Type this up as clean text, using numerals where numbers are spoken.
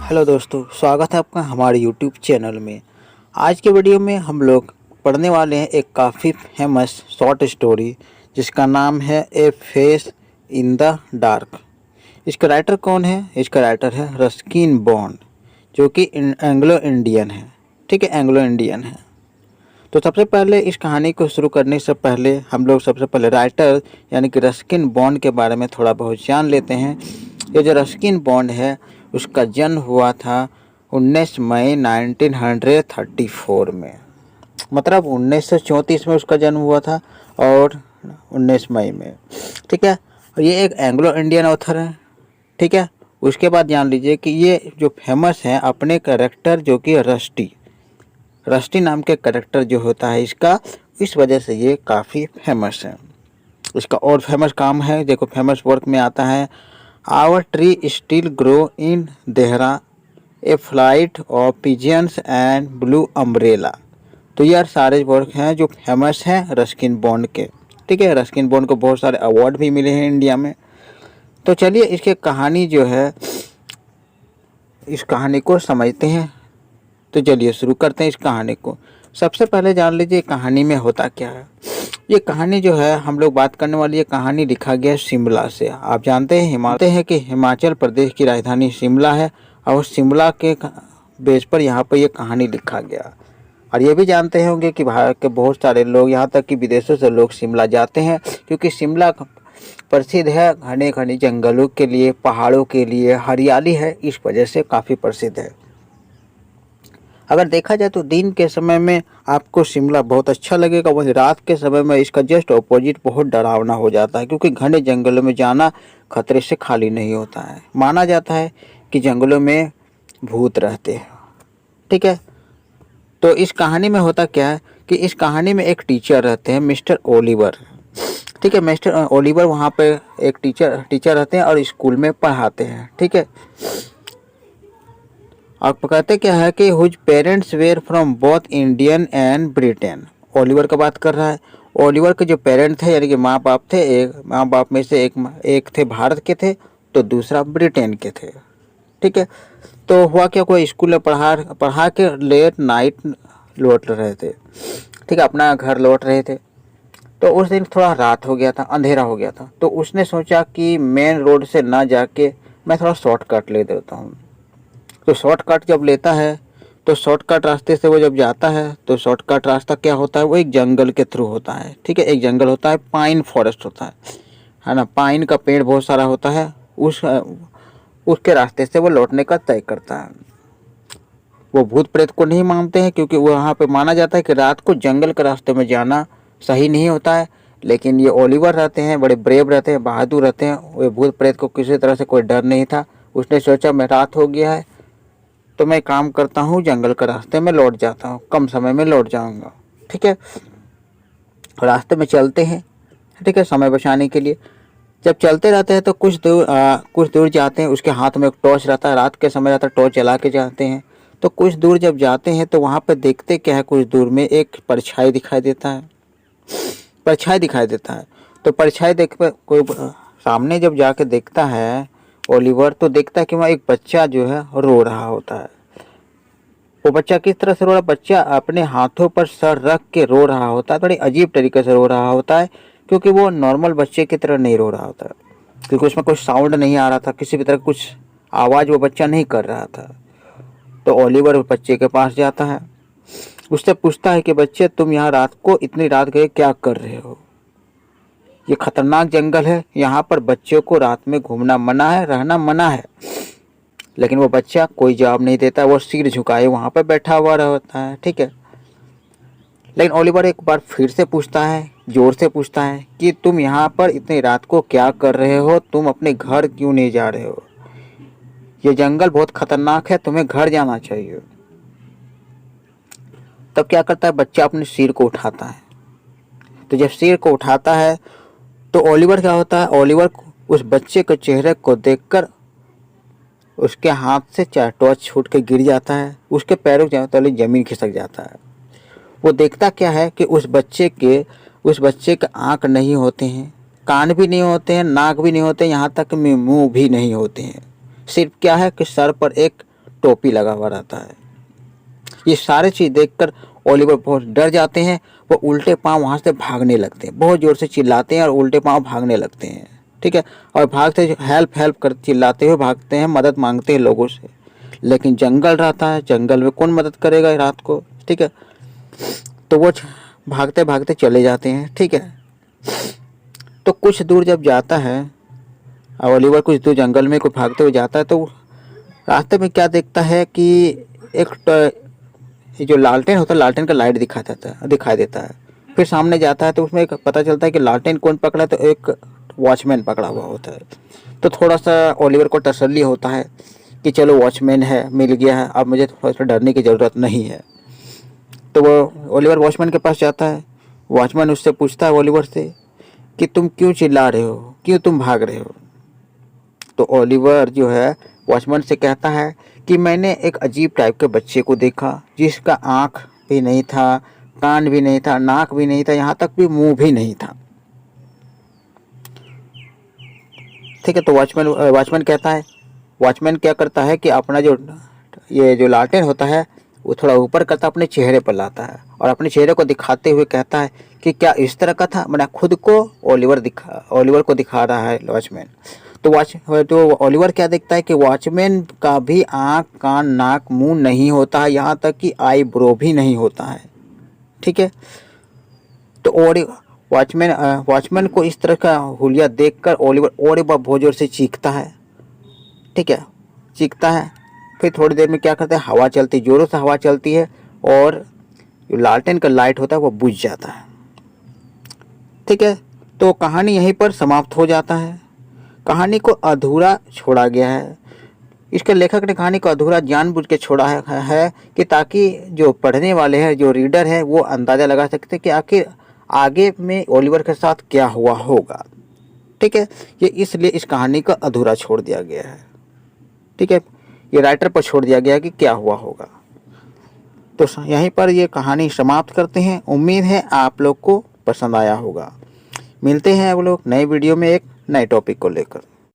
Hello दोस्तों, स्वागत है आपका हमारे यूट्यूब चैनल में। आज के वीडियो में हम लोग पढ़ने वाले हैं एक काफ़ी फेमस शॉर्ट स्टोरी जिसका नाम है ए फेस इन द डार्क। इसका राइटर कौन है? इसका राइटर है रस्किन बॉन्ड, जो कि एंग्लो इंडियन है। ठीक है, एंग्लो इंडियन है। तो सबसे पहले इस कहानी को शुरू करने से पहले हम लोग सबसे पहले राइटर यानी कि रस्किन बॉन्ड के बारे में थोड़ा बहुत जान लेते हैं। ये जो रस्किन बॉन्ड है उसका जन्म हुआ था 19 मई 1934 में, मतलब 1934 में उसका जन्म हुआ था और 19 मई में। ठीक है, और ये एक एंग्लो इंडियन ऑथर है। ठीक है, उसके बाद जान लीजिए कि ये जो फेमस है अपने कैरेक्टर जो कि रस्टी नाम के कैरेक्टर जो होता है इसका, इस वजह से ये काफ़ी फेमस है। इसका और फेमस काम है, देखो फेमस वर्क में आता है our tree still grow in Dehra, a flight of pigeons and blue umbrella. तो यार सारे वर्क हैं जो फेमस हैं रस्किन बॉन्ड के। ठीक है, रस्किन बॉन्ड को बहुत सारे अवार्ड भी मिले हैं इंडिया में। तो चलिए इसके कहानी जो है, इस कहानी को समझते हैं। तो चलिए शुरू करते हैं इस कहानी को। सबसे पहले जान लीजिए कहानी में होता क्या है। ये कहानी जो है हम लोग बात करने वाली, ये कहानी लिखा गया शिमला से। आप जानते हैं कि हिमाचल प्रदेश की राजधानी शिमला है और शिमला के बेस पर यहाँ पर ये कहानी लिखा गया। और ये भी जानते होंगे कि भारत के बहुत सारे लोग, यहाँ तक कि विदेशों से लोग शिमला जाते हैं, क्योंकि शिमला प्रसिद्ध है घने घने जंगलों के लिए, पहाड़ों के लिए, हरियाली है, इस वजह से काफ़ी प्रसिद्ध है। अगर देखा जाए तो दिन के समय में आपको शिमला बहुत अच्छा लगेगा, वहीं रात के समय में इसका जस्ट ऑपोजिट बहुत डरावना हो जाता है, क्योंकि घने जंगलों में जाना खतरे से खाली नहीं होता है। माना जाता है कि जंगलों में भूत रहते हैं। ठीक है, तो इस कहानी में होता क्या है कि इस कहानी में एक टीचर रहते हैं, मिस्टर ओलिवर। ठीक है, मिस्टर ओलिवर वहाँ पे एक टीचर रहते हैं और स्कूल में पढ़ाते हैं। ठीक है, आप कहते क्या है कि हुज parents were from both Indian and Britain. Oliver का बात कर रहा है। ओलिवर के जो पेरेंट थे यानी कि माँ बाप थे, एक माँ बाप में से एक थे भारत के थे तो दूसरा ब्रिटेन के थे। ठीक है, तो हुआ क्या, कोई स्कूल में पढ़ा के लेट नाइट लौट रहे थे। ठीक है, अपना घर लौट रहे थे। तो उस दिन थोड़ा रात हो गया था, अंधेरा हो गया था। तो उसने सोचा कि मेन रोड से ना जाके मैं थोड़ा शॉर्टकट ले देता हूँ। तो शॉर्टकट जब लेता है तो शॉर्टकट रास्ते से वो जब जाता है तो शॉर्टकट रास्ता क्या होता है, वो एक जंगल के थ्रू होता है। ठीक है, एक जंगल होता है, पाइन फॉरेस्ट होता है ना, पाइन का पेड़ बहुत सारा होता है। उसके रास्ते से वो लौटने का तय करता है। वो भूत प्रेत को नहीं मानते हैं, क्योंकि वहाँ पे माना जाता है कि रात को जंगल के रास्ते में जाना सही नहीं होता है। लेकिन ये ओलिवर रहते हैं, बड़े ब्रेव रहते हैं, बहादुर रहते हैं। वो भूत प्रेत को किसी तरह से कोई डर नहीं था। उसने सोचा मैं रात हो गया है तो मैं काम करता हूँ, जंगल के रास्ते में लौट जाता हूँ, कम समय में लौट जाऊँगा। ठीक है, रास्ते में चलते हैं। ठीक है, समय बचाने के लिए जब चलते रहते हैं तो कुछ दूर जाते हैं। उसके हाथ में एक टॉर्च रहता है, रात के समय रहता है, टॉर्च जला के जाते हैं। तो कुछ दूर जब जाते हैं तो वहाँ पर देखते क्या है, कुछ दूर में एक परछाई दिखाई देता है। तो परछाई देख पर कोई सामने जब जाके देखता है ओलिवर, तो देखता है कि वहाँ एक बच्चा जो है रो रहा होता है। वो बच्चा किस तरह से रो रहा है, बच्चा अपने हाथों पर सर रख के रो रहा होता है। बड़ी अजीब तरीके से रो रहा होता है, क्योंकि वो नॉर्मल बच्चे की तरह नहीं रो रहा होता है, क्योंकि उसमें कुछ साउंड नहीं आ रहा था, किसी भी तरह कुछ आवाज़ वो बच्चा नहीं कर रहा था। तो ओलिवर बच्चे के पास जाता है, उससे पूछता है कि बच्चे तुम यहाँ रात को इतनी रात गए क्या कर रहे हो? ये खतरनाक जंगल है, यहाँ पर बच्चों को रात में घूमना मना है, रहना मना है। लेकिन वो बच्चा कोई जवाब नहीं देता, वो सिर झुकाए वहाँ पर बैठा हुआ रहता है। ठीक है, लेकिन ओलिवर एक बार फिर से पूछता है, जोर से पूछता है कि तुम यहाँ पर इतनी रात को क्या कर रहे हो? तुम अपने घर क्यों नहीं जा रहे हो? ये जंगल बहुत खतरनाक है, तुम्हें घर जाना चाहिए। तब क्या करता है बच्चा, अपने सिर को उठाता है। तो जब सिर को उठाता है तो ओलिवर क्या होता है, ओलिवर उस बच्चे के चेहरे को देखकर उसके हाथ से टॉर्च छूट के गिर जाता है, उसके पैरों के तले जमीन खिसक जाता है। वो देखता क्या है कि उस बच्चे के आँख नहीं होते हैं, कान भी नहीं होते हैं, नाक भी नहीं होते, यहाँ तक मुंह भी नहीं होते हैं। सिर्फ क्या है कि सर पर एक टोपी लगा हुआ रहता है। ये सारे चीज़ देखकर ओलिवर बहुत डर जाते हैं। वो उल्टे पाँव वहाँ से भागने लगते हैं, बहुत ज़ोर से चिल्लाते हैं और उल्टे पाँव भागने लगते हैं। ठीक है, और भागते हेल्प हेल्प कर चिल्लाते हुए भागते हैं, मदद मांगते हैं लोगों से। लेकिन जंगल रहता है, जंगल में कौन मदद करेगा रात को। ठीक है, तो वो भागते भागते चले जाते हैं। ठीक है, तो कुछ दूर जब जाता है ओलिवर, कुछ दूर जंगल में कोई भागते हुए जाता है, तो रास्ते में क्या देखता है कि एक ये जो लालटेन होता है, लालटेन का लाइट दिखाई देता है। फिर सामने जाता है तो उसमें एक पता चलता है कि लालटेन कौन पकड़ा है, तो एक वॉचमैन पकड़ा हुआ होता है। तो थोड़ा सा ओलिवर को तसल्ली होता है कि चलो वॉचमैन है, मिल गया है, अब मुझे थोड़ा सा डरने की ज़रूरत नहीं है। तो वो ओलिवर वॉचमैन के पास जाता है। वॉचमैन उससे पूछता है ओलिवर से कि तुम क्यों चिल्ला रहे हो, क्यों तुम भाग रहे हो। तो ओलिवर जो है वॉचमैन से कहता है कि मैंने एक अजीब टाइप के बच्चे को देखा, जिसका आँख भी नहीं था, कान भी नहीं था, नाक भी नहीं था, यहाँ तक भी मुंह भी नहीं था। ठीक है, तो वॉचमैन कहता है, वॉचमैन क्या करता है कि अपना जो लालटेन होता है वो थोड़ा ऊपर करता, अपने चेहरे पर लाता है और अपने चेहरे को दिखाते हुए कहता है कि क्या इस तरह का था। मैंने खुद को ओलिवर को दिखा रहा है वॉचमैन। तो ओलिवर क्या देखता है कि वॉचमैन का भी आँख, कान, नाक, मुंह नहीं होता है, यहाँ तक कि आईब्रो भी नहीं होता है। ठीक है, तो वॉचमैन को इस तरह का हुलिया देखकर ओलिवर बहुत जोर से चीखता है। ठीक है, चीखता है। फिर थोड़ी देर में क्या करते हैं, हवा चलती, जोरों से हवा चलती है और जो लालटेन का लाइट होता है वो बुझ जाता है। ठीक है, तो कहानी यहीं पर समाप्त हो जाता है। कहानी को अधूरा छोड़ा गया है। इसके लेखक ने कहानी को अधूरा जानबूझ के छोड़ा है कि ताकि जो पढ़ने वाले हैं, जो रीडर है, वो अंदाज़ा लगा सकते हैं कि आखिर आगे में ओलिवर के साथ क्या हुआ होगा। ठीक है, ये इसलिए इस कहानी को अधूरा छोड़ दिया गया है। ठीक है, ये राइटर पर छोड़ दिया गया है कि क्या हुआ होगा। तो यहीं पर ये कहानी समाप्त करते हैं। उम्मीद है आप लोग को पसंद आया होगा। मिलते हैं आप लोग नए वीडियो में एक नए टॉपिक को लेकर।